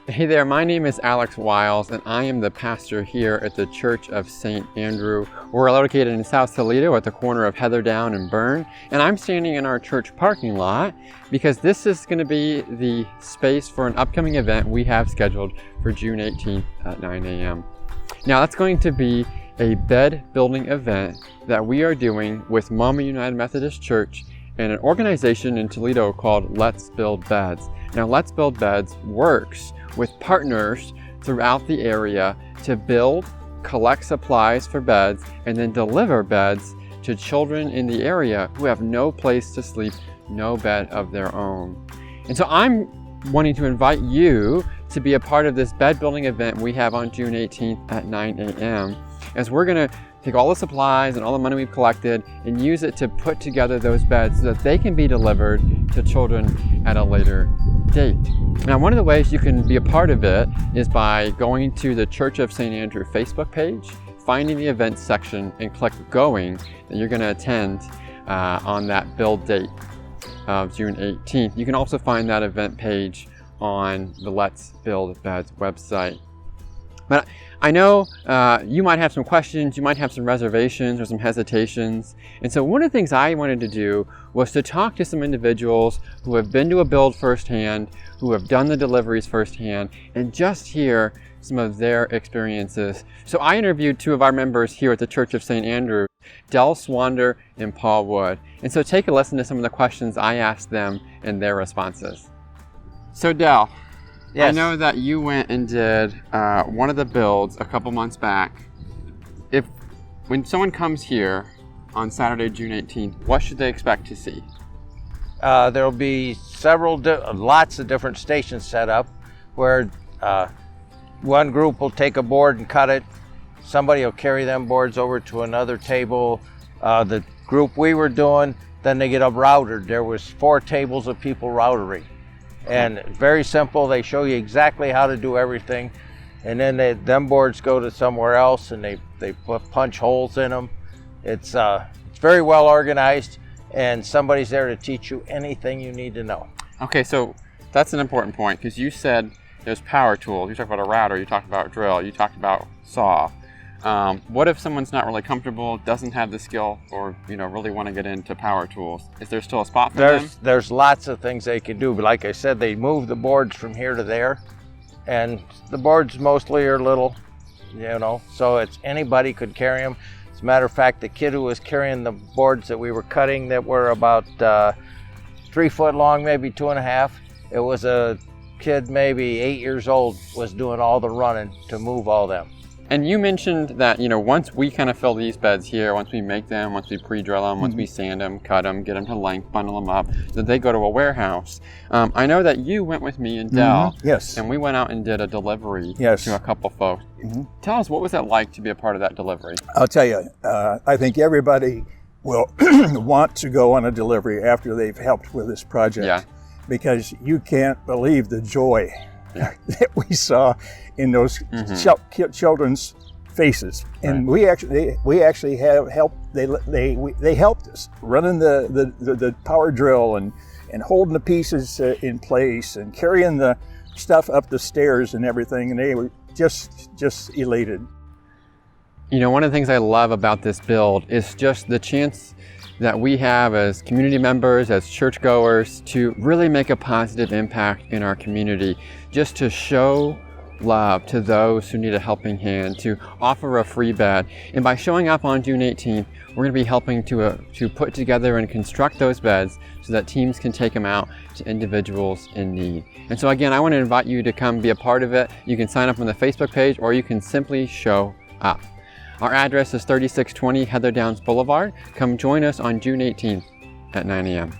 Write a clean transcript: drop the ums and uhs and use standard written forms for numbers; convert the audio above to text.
Hey there, my name is Alex Wiles, and I am the pastor here at the Church of St. Andrew. We're located in South Toledo at the corner of Heatherdown and Byrne, and I'm standing in our church parking lot because this is going to be the space for an upcoming event we have scheduled for June 18th at 9 a.m. Now, that's going to be a bed building event that we are doing with Mama United Methodist Church and an organization in Toledo called Let's Build Beds. Now, Let's Build Beds works with partners throughout the area to build, collect supplies for beds, and then deliver beds to children in the area who have no place to sleep, no bed of their own. And so I'm wanting to invite you to be a part of this bed building event we have on June 18th at 9 a.m. as we're going to take all the supplies and all the money we've collected and use it to put together those beds so that they can be delivered to children at a later date. Now, one of the ways you can be a part of it is by going to the Church of St. Andrew Facebook page, finding the events section, and click going that you're going to attend on that build date of June 18th. You can also find that event page on the Let's Build Beds website. But I know you might have some questions, you might have some reservations or some hesitations. And so one of the things I wanted to do was to talk to some individuals who have been to a build firsthand, who have done the deliveries firsthand, and just hear some of their experiences. So I interviewed two of our members here at the Church of St. Andrew, Del Swander and Paul Wood. And so take a listen to some of the questions I asked them and their responses. So Del, yes. I know that you went and did one of the builds a couple months back. When someone comes here on Saturday, June 18th, what should they expect to see? There'll be lots of different stations set up where one group will take a board and cut it. Somebody will carry them boards over to another table. The group we were doing, then they get a router. There was 4 tables of people routering. And very simple, they show you exactly how to do everything. And then them boards go to somewhere else and they punch holes in them. It's very well organized, and somebody's there to teach you anything you need to know. Okay, so that's an important point, because you said there's power tools. You talked about a router, you talked about a drill, you talked about saw. What if someone's not really comfortable, doesn't have the skill, or really want to get into power tools? Is there still a spot for them? There's lots of things they can do, but like I said, they move the boards from here to there, and the boards mostly are little, so anybody could carry them. As a matter of fact, the kid who was carrying the boards that we were cutting that were about 3 foot long, maybe 2.5, it was a kid maybe 8 years old was doing all the running to move all them. And you mentioned that, once we kind of fill these beds here, once we make them, once we pre-drill them, once we sand them, cut them, get them to length, bundle them up, that they go to a warehouse. I know that you went with me and Del. Yes. And we went out and did a delivery to a couple folks. Tell us, what was it like to be a part of that delivery? I'll tell you, I think everybody will want to go on a delivery after they've helped with this project. Because you can't believe the joy that we saw in those children's faces, and we actually have helped. They helped us running the power drill and holding the pieces in place and carrying the stuff up the stairs and everything, and they were just elated. One of the things I love about this build is just the chance that we have as community members, as churchgoers, to really make a positive impact in our community, just to show love to those who need a helping hand, to offer a free bed. And by showing up on June 18th, we're going to be helping to put together and construct those beds so that teams can take them out to individuals in need. And so again, I want to invite you to come be a part of it. You can sign up on the Facebook page, or you can simply show up. Our address is 3620 Heather Downs Boulevard. Come join us on June 18th at 9 a.m.